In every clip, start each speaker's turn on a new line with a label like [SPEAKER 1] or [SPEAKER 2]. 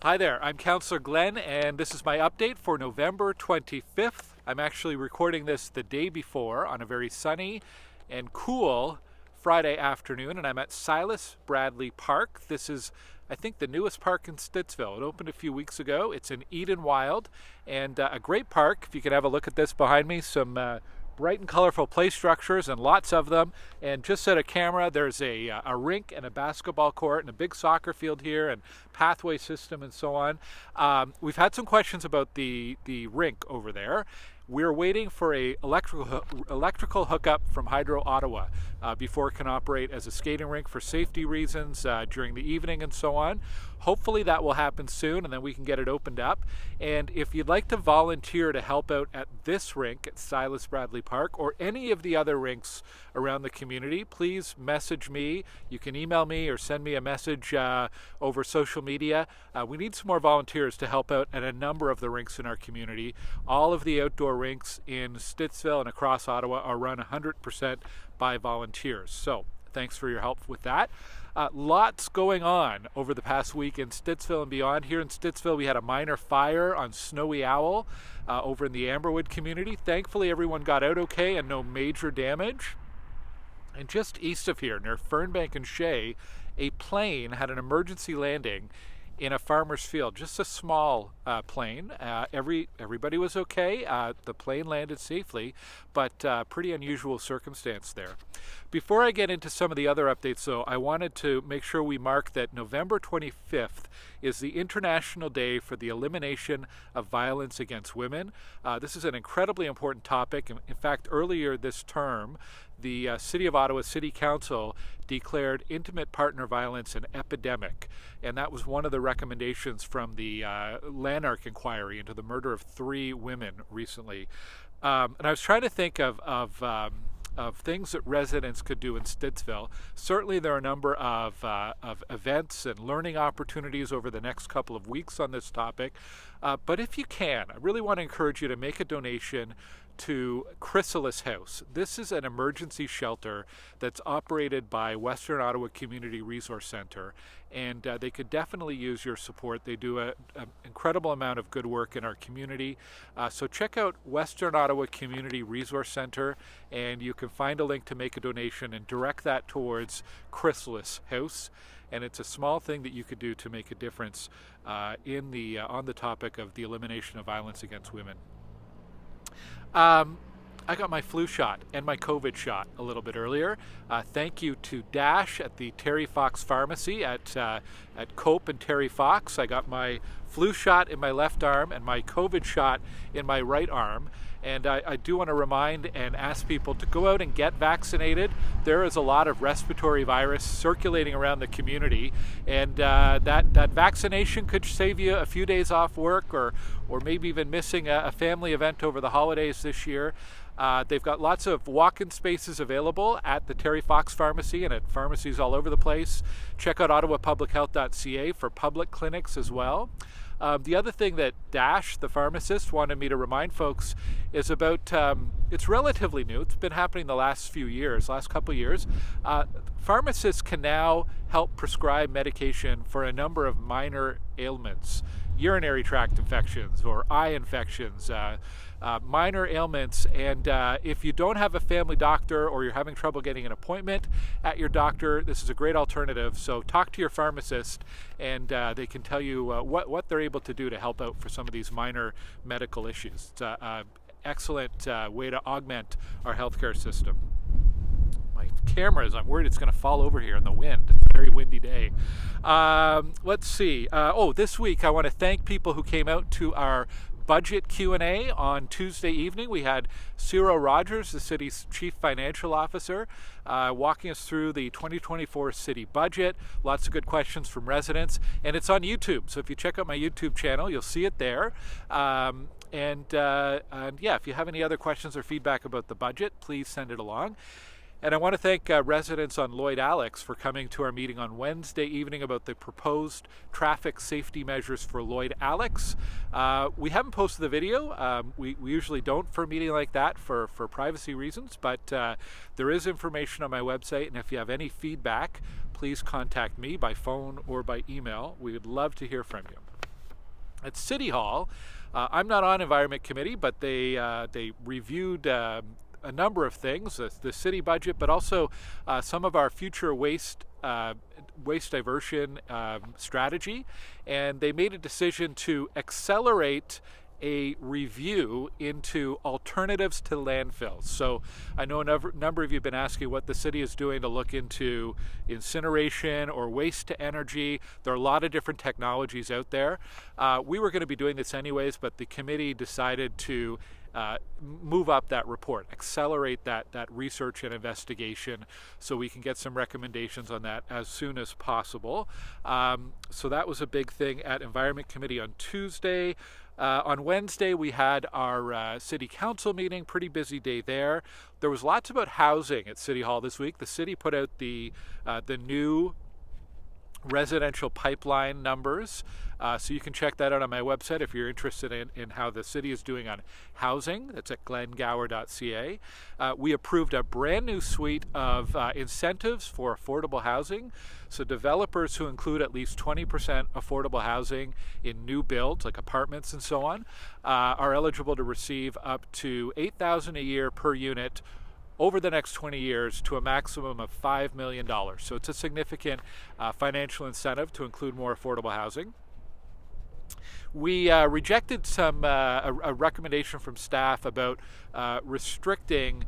[SPEAKER 1] Hi there, I'm Councillor Glen, and this is my update for November 25th. I'm actually recording this the day before on a very sunny and cool Friday afternoon, and I'm at Silas Bradley Park. This is, I think, the newest park in Stittsville. It opened a few weeks ago. It's in Edenwylde, and a great park. If you can have a look at this behind me, some bright and colorful play structures and lots of them. And just set a camera, there's a rink and a basketball court and a big soccer field here and pathway system and so on. We've had some questions about the rink over there. We're waiting for a electrical hookup from Hydro Ottawa before it can operate as a skating rink for safety reasons during the evening and so on. Hopefully that will happen soon, and then we can get it opened up. And if you'd like to volunteer to help out at this rink at Silas Bradley Park or any of the other rinks around the community, please message me. You can email me or send me a message over social media. We need some more volunteers to help out at a number of the rinks in our community. All of the outdoor rinks in Stittsville and across Ottawa are run 100% by volunteers. So thanks for your help with that. Lots going on over the past week in Stittsville and beyond. Here in Stittsville, we had a minor fire on Snowy Owl over in the Amberwood community. Thankfully, everyone got out okay and no major damage. And just east of here, near Fernbank Shea, a plane had an emergency landing in a farmer's field, just a small plane. Everybody was okay. The plane landed safely, but pretty unusual circumstance there. Before I get into some of the other updates, though, I wanted to make sure we mark that November 25th is the International Day for the Elimination of Violence Against Women. This is an incredibly important topic. In fact, earlier this term, the City of Ottawa City Council declared intimate partner violence an epidemic, and that was one of the recommendations from the Lanark inquiry into the murder of 3 women recently. And I was trying to think of things that residents could do in Stittsville. Certainly there are a number of events and learning opportunities over the next couple of weeks on this topic. But if you can, I really want to encourage you to make a donation to Chrysalis House. This is an emergency shelter that's operated by Western Ottawa Community Resource Centre, and they could definitely use your support. They do an incredible amount of good work in our community. So check out Western Ottawa Community Resource Centre, and you can find a link to make a donation and direct that towards Chrysalis House. And it's a small thing that you could do to make a difference on the topic of the elimination of violence against women. I got my flu shot and my COVID shot a little bit earlier. Thank you to Dash at the Terry Fox Pharmacy at Cope and Terry Fox. I got my flu shot in my left arm and my COVID shot in my right arm. And I do want to remind and ask people to go out and get vaccinated. There is a lot of respiratory virus circulating around the community, and that vaccination could save you a few days off work or maybe even missing a family event over the holidays this year. They've got lots of walk-in spaces available at the Terry Fox Pharmacy and at pharmacies all over the place. Check out ottawapublichealth.ca for public clinics as well. The other thing that Dash, the pharmacist, wanted me to remind folks is about, it's relatively new. It's been happening the last couple years. Pharmacists can now help prescribe medication for a number of minor ailments, urinary tract infections or eye infections, minor ailments. And if you don't have a family doctor or you're having trouble getting an appointment at your doctor, this is a great alternative. So talk to your pharmacist, and they can tell you what they're able to do to help out for some of these minor medical issues. It's an excellent way to augment our healthcare system. My camera I'm worried it's going to fall over here in the wind. It's a very windy day. Let's see. This week I want to thank people who came out to our budget Q&A on Tuesday evening. We had Cyril Rogers, the city's chief financial officer, walking us through the 2024 city budget. Lots of good questions from residents, and it's on YouTube. So if you check out my YouTube channel, you'll see it there. And if you have any other questions or feedback about the budget, please send it along. And I want to thank residents on Lloydalex for coming to our meeting on Wednesday evening about the proposed traffic safety measures for Lloydalex. We haven't posted the video. We usually don't for a meeting like that for privacy reasons, but there is information on my website, and if you have any feedback, please contact me by phone or by email. We would love to hear from you. At City Hall, I'm not on Environment Committee, but they reviewed a number of things, the city budget, but also some of our future waste diversion strategy, and they made a decision to accelerate a review into alternatives to landfills. So I know a number of you have been asking what the city is doing to look into incineration or waste to energy. There are a lot of different technologies out there. We were going to be doing this anyways, but the committee decided to move up that report, accelerate that research and investigation so we can get some recommendations on that as soon as possible. So that was a big thing at Environment Committee on Tuesday. On Wednesday, we had our City Council meeting, pretty busy day there. There was lots about housing at City Hall this week. The city put out the new residential pipeline numbers. So you can check that out on my website if you're interested in how the city is doing on housing. That's at glengower.ca. We approved a brand new suite of incentives for affordable housing. So developers who include at least 20% affordable housing in new builds, like apartments and so on, are eligible to receive up to $8,000 a year per unit over the next 20 years to a maximum of $5 million. So it's a significant financial incentive to include more affordable housing. We rejected a recommendation from staff about restricting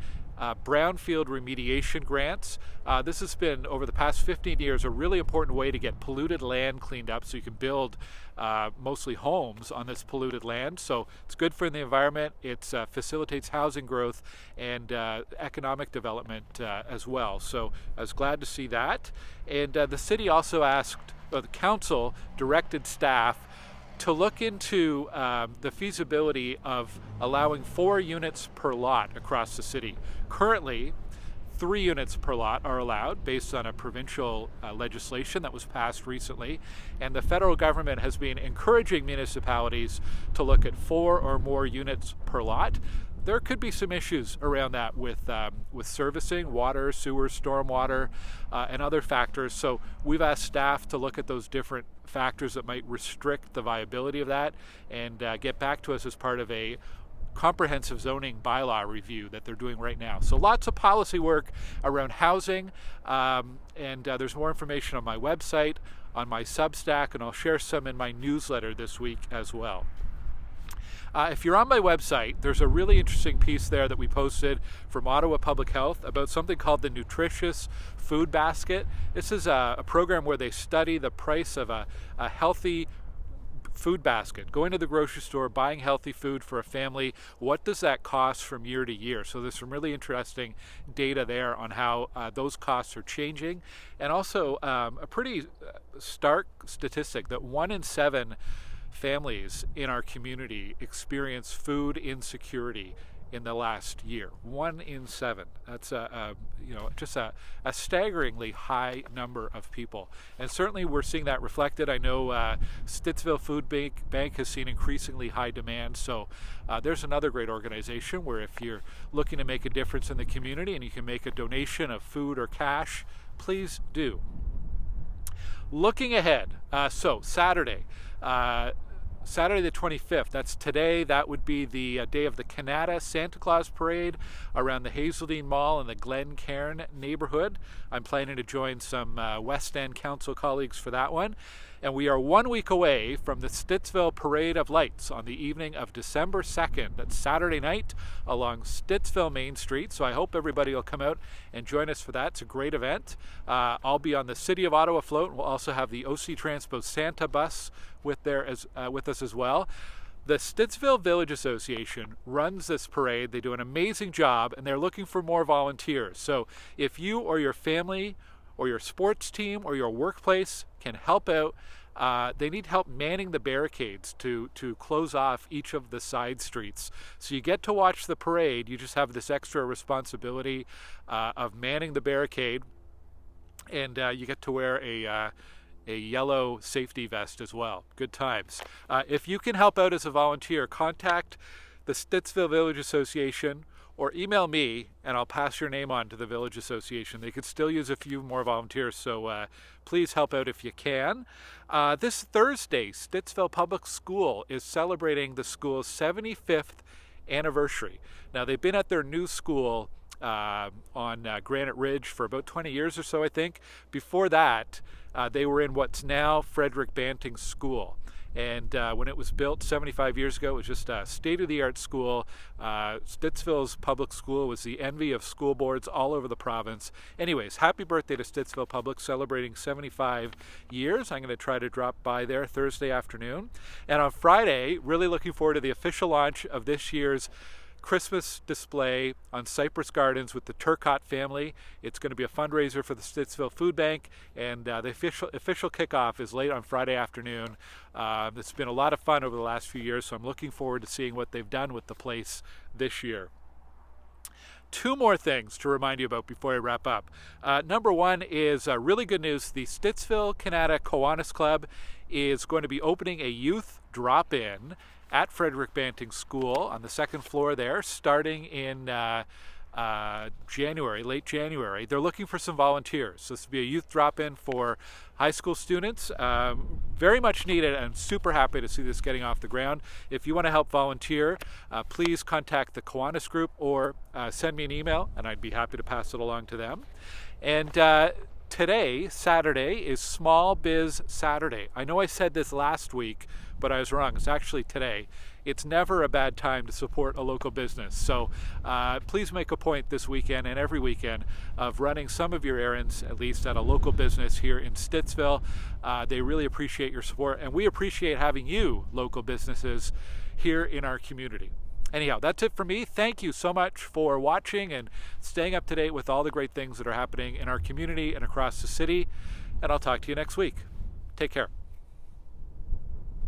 [SPEAKER 1] brownfield remediation grants. This has been, over the past 15 years, a really important way to get polluted land cleaned up so you can build mostly homes on this polluted land. So it's good for the environment. It facilitates housing growth and economic development as well. So I was glad to see that. And the city also the council directed staff to look into the feasibility of allowing 4 units per lot across the city. Currently, 3 units per lot are allowed based on a provincial legislation that was passed recently, and the federal government has been encouraging municipalities to look at 4 or more units per lot. There could be some issues around that with servicing, water, sewer, stormwater, and other factors. So we've asked staff to look at those different factors that might restrict the viability of that and get back to us as part of a comprehensive zoning bylaw review that they're doing right now. So lots of policy work around housing, and there's more information on my website, on my Substack, and I'll share some in my newsletter this week as well. If you're on my website, there's a really interesting piece there that we posted from Ottawa Public Health about something called the Nutritious Food Basket. This is a program where they study the price of a healthy food basket, going to the grocery store, buying healthy food for a family. What does that cost from year to year? So there's some really interesting data there on how those costs are changing. And also a pretty stark statistic that 1 in 7 families in our community experience food insecurity in the last year. 1 in 7. That's just a staggeringly high number of people. And certainly we're seeing that reflected. I know Stittsville Food Bank has seen increasingly high demand. So there's another great organization where if you're looking to make a difference in the community and you can make a donation of food or cash, please do. Looking ahead, so Saturday the 25th, that's today. That would be the day of the Canada Santa Claus Parade around the Hazeldean Mall in the Glen Cairn neighborhood. I'm planning to join some West End Council colleagues for that one. And we are 1 week away from the Stittsville Parade of Lights on the evening of December 2nd. That's Saturday night along Stittsville Main Street. So I hope everybody will come out and join us for that. It's a great event. I'll be on the City of Ottawa float. We'll also have the OC Transpo Santa bus with us as well. The Stittsville Village Association runs this parade. They do an amazing job, and they're looking for more volunteers. So if you or your family or your sports team or your workplace can help out, they need help manning the barricades to close off each of the side streets. So you get to watch the parade, you just have this extra responsibility of manning the barricade, and you get to wear a yellow safety vest as well. Good times. If you can help out as a volunteer, contact the Stittsville Village Association or email me and I'll pass your name on to the Village Association. They could still use a few more volunteers, so please help out if you can. This Thursday, Stittsville Public School is celebrating the school's 75th anniversary. Now, they've been at their new school on Granite Ridge for about 20 years or so, I think. Before that, they were in what's now Frederick Banting School. And when it was built 75 years ago, it was just a state-of-the-art school. Stittsville's public school was the envy of school boards all over the province. Anyways, happy birthday to Stittsville Public, celebrating 75 years. I'm going to try to drop by there Thursday afternoon. And on Friday, really looking forward to the official launch of this year's Christmas display on Cypress Gardens with the Turcotte family. It's going to be a fundraiser for the Stittsville Food Bank, and the official kickoff is late on Friday afternoon. It's been a lot of fun over the last few years, so I'm looking forward to seeing what they've done with the place this year. Two more things to remind you about before I wrap up. Number one is really good news. The Stittsville Canada Kiwanis Club is going to be opening a youth drop-in at Frederick Banting School on the second floor there, starting in January, late January. They're looking for some volunteers. So this will be a youth drop-in for high school students. Very much needed, and super happy to see this getting off the ground. If you want to help volunteer, please contact the Kiwanis group or send me an email, and I'd be happy to pass it along to them. And today, Saturday, is Small Biz Saturday. I know I said this last week, but I was wrong. It's actually today. It's never a bad time to support a local business. So please make a point this weekend and every weekend of running some of your errands, at least at a local business here in Stittsville. They really appreciate your support, and we appreciate having you, local businesses, here in our community. Anyhow, that's it for me. Thank you so much for watching and staying up to date with all the great things that are happening in our community and across the city. And I'll talk to you next week. Take care.